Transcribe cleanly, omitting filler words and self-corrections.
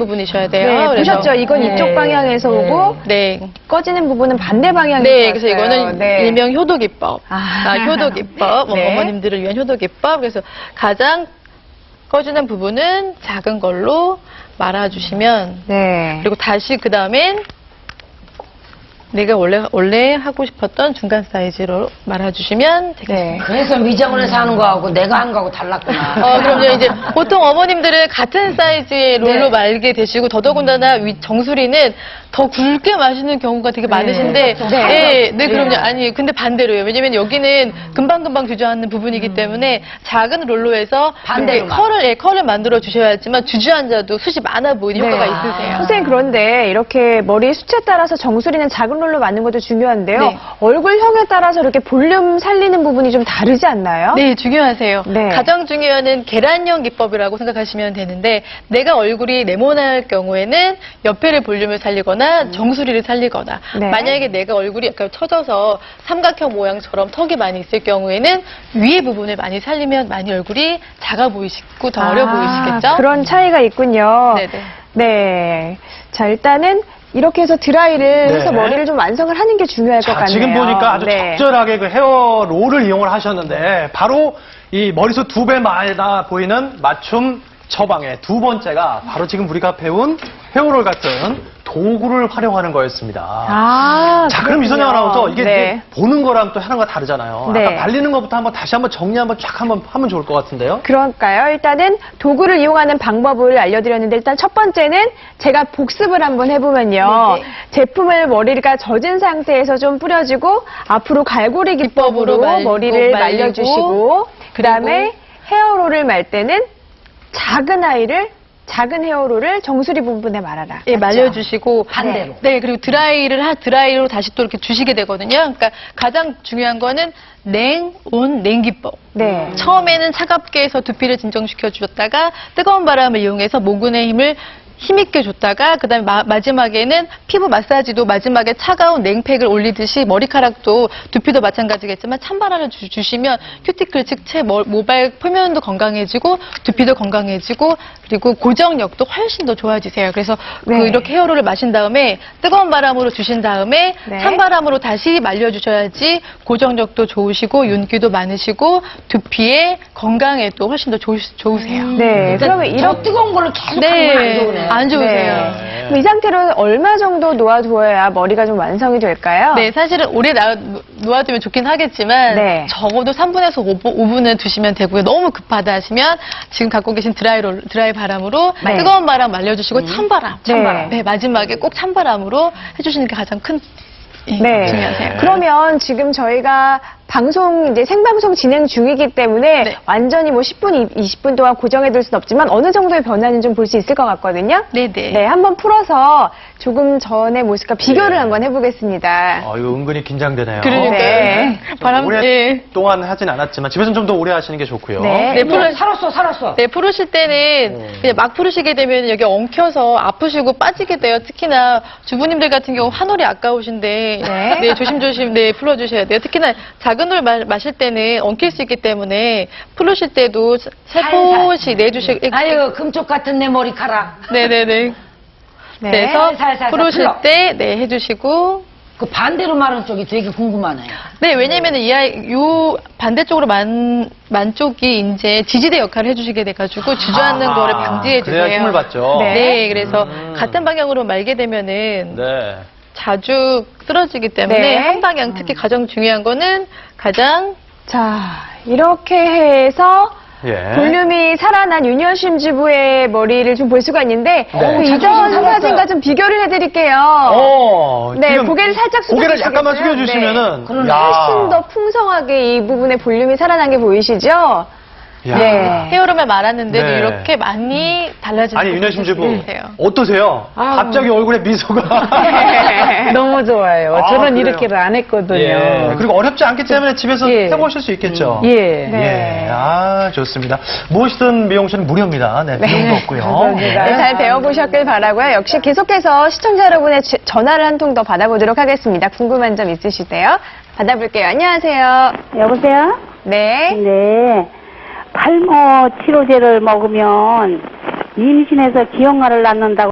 부분이셔야 돼요. 네, 그래서 보셨죠? 이건 이쪽 방향에서 오고 네. 꺼지는 부분은 반대 방향에서 네, 그래서 왔어요. 이거는 네. 일명 효도기법. 아. 효도기법. 네. 어머님들을 위한 효도기법. 그래서 가장 꺼지는 부분은 작은 걸로 말아주시면 네. 그리고 다시 그 다음엔 내가 원래 하고 싶었던 중간 사이즈로 말아주시면 되겠습니다. 네. 그래서 미장원에 사는 거하고 내가 하는 거하고 달랐구나. 그럼요. 이제 보통 어머님들은 같은 사이즈의 롤로 네. 말게 되시고 더더군다나 정수리는 더 굵게 마시는 경우가 되게 많으신데, 네, 그럼요. 아니, 근데 반대로요. 왜냐면 여기는 금방금방 주저앉는 부분이기 때문에 작은 롤로에서 반대로 컬을 만들어 주셔야지만 주저앉아도 숱이 많아 보이는 효과가 있으세요. 선생님, 그런데 이렇게 머리 숱에 따라서 정수리는 작은 롤로 맞는 것도 중요한데요. 네. 얼굴형에 따라서 이렇게 볼륨 살리는 부분이 좀 다르지 않나요? 네, 중요하세요. 네. 가장 중요한 계란형 기법이라고 생각하시면 되는데 내가 얼굴이 네모날 경우에는 옆에를 볼륨을 살리거나 정수리를 살리거나 네. 만약에 내가 얼굴이 약간 처져서 삼각형 모양처럼 턱이 많이 있을 경우에는 위에 부분을 많이 살리면 많이 얼굴이 작아 보이시고 더 어려 보이시겠죠? 그런 차이가 있군요. 네네. 네. 자, 일단은 이렇게 해서 드라이를 네. 해서 머리를 좀 완성을 하는 게 중요할 것 자, 같네요. 지금 보니까 아주 네. 적절하게 그 헤어 롤을 이용을 하셨는데 바로 이 머리숱 2배 많아 보이는 맞춤 처방의 두 번째가 바로 지금 우리가 배운 헤어롤 같은 도구를 활용하는 거였습니다. 자, 그럼 이선영 아나운서 이게 네. 보는 거랑 또 하는 거 다르잖아요. 네. 아까 발리는 것부터 다시 한번 정리 한번 쫙 한번 하면 좋을 것 같은데요. 그럴까요? 일단은 도구를 이용하는 방법을 알려드렸는데 일단 첫 번째는 제가 복습을 한번 해보면요. 네. 제품을 머리가 젖은 상태에서 좀 뿌려주고 앞으로 갈고리 기법으로 기법으로 머리를 말리고, 말려주시고 그다음에 헤어롤을 말 때는 작은 헤어롤을 정수리 부분에 말아라. 예, 맞죠? 말려주시고 반대로. 네, 그리고 드라이로 다시 또 이렇게 주시게 되거든요. 그러니까 가장 중요한 거는 냉기법. 네. 처음에는 차갑게 해서 두피를 진정시켜 주셨다가 뜨거운 바람을 이용해서 모근의 힘을 힘있게 줬다가 그다음에 마지막에는 피부 마사지도 마지막에 차가운 냉팩을 올리듯이 머리카락도 두피도 마찬가지겠지만 찬바람을 주시면 큐티클 측체 모발 표면도 건강해지고 두피도 건강해지고 그리고 고정력도 훨씬 더 좋아지세요. 그래서 네. 이렇게 헤어롤을 마신 다음에 뜨거운 바람으로 주신 다음에 네. 찬바람으로 다시 말려주셔야지 고정력도 좋으시고 윤기도 많으시고 두피의 건강에도 훨씬 더 좋으세요. 네. 그러면 저 이렇게 뜨거운 걸로 계속 하면 안 좋으네. 안 좋으세요. 네. 그럼 이 상태로 얼마 정도 놓아두어야 머리가 좀 완성이 될까요? 네, 사실은 오래 놓아두면 좋긴 하겠지만 네. 적어도 3분에서 5분은 두시면 되고요. 너무 급하다 하시면 지금 갖고 계신 드라이 바람으로 네. 뜨거운 바람 말려주시고 찬바람. 찬바람. 네, 마지막에 꼭 찬바람으로 해주시는 게 가장 큰 네. 중요하세요. 그러면 지금 저희가 이제 생방송 진행 중이기 때문에 네. 완전히 10분, 20분 동안 고정해둘 수는 없지만 어느 정도의 변화는 좀 볼 수 있을 것 같거든요. 네네. 네, 한번 풀어서 조금 전의 모습과 비교를 한번 해보겠습니다. 이거 은근히 긴장되네요. 그러니까요. 네. 오랫동안 하진 않았지만 집에서는 좀 더 오래 하시는 게 좋고요. 네. 네, 살았어. 네, 풀으실 때는 그냥 막 풀으시게 되면 여기 엉켜서 아프시고 빠지게 돼요. 특히나 주부님들 같은 경우 한 올이 아까우신데 네, 조심조심 풀어주셔야 돼요. 특히나 작은 올 마실 때는 엉킬 수 있기 때문에 풀으실 때도 살포시 내주시고 아유, 금쪽 같은 내 머리카락. 네네네. 네. 그래서 살살 풀으실 풀어. 때 해주시고 그 반대로 마른 쪽이 되게 궁금하네요. 네, 왜냐면은 요 반대쪽으로 만 쪽이 이제 지지대 역할을 해주시게 돼가지고 주저앉는 거를 방지해 주세요. 그래야 힘을 받죠. 네. 네, 그래서 같은 방향으로 말게 되면은 네. 자주 쓰러지기 때문에 네. 한 방향, 특히 가장 중요한 거는 가장 자, 이렇게 해서 예. 볼륨이 살아난 윤여심 주부의 머리를 좀 볼 수가 있는데 그 이전 살았어요. 사진과 좀 비교를 해드릴게요. 네, 지금 고개를 살짝 고개를 약간만 숙여주시겠어요? 숙여주시면은 그러네. 야. 훨씬 더 풍성하게 이 부분에 볼륨이 살아난 게 보이시죠? 야. 네. 헤어룸을 말았는데도 네. 이렇게 많이 달라지는 아니 윤여심 주부 보세요. 어떠세요? 갑자기 얼굴에 미소가 너무 좋아요. 아, 저는 그래요? 이렇게를 안 했거든요. 예. 그리고 어렵지 않기 때문에 집에서 예. 해보실 수 있겠죠. 예. 네. 예. 아, 좋습니다. 무엇이든 미용실은 무료입니다. 네, 비용도 없고요. 감사합니다. 네, 잘 배워보셨길 바라고요. 역시 계속해서 시청자 여러분의 전화를 한 통 더 받아보도록 하겠습니다. 궁금한 점 있으시대요? 받아볼게요. 안녕하세요. 여보세요? 네. 네. 탈모 치료제를 먹으면 임신해서 기형아를 낳는다고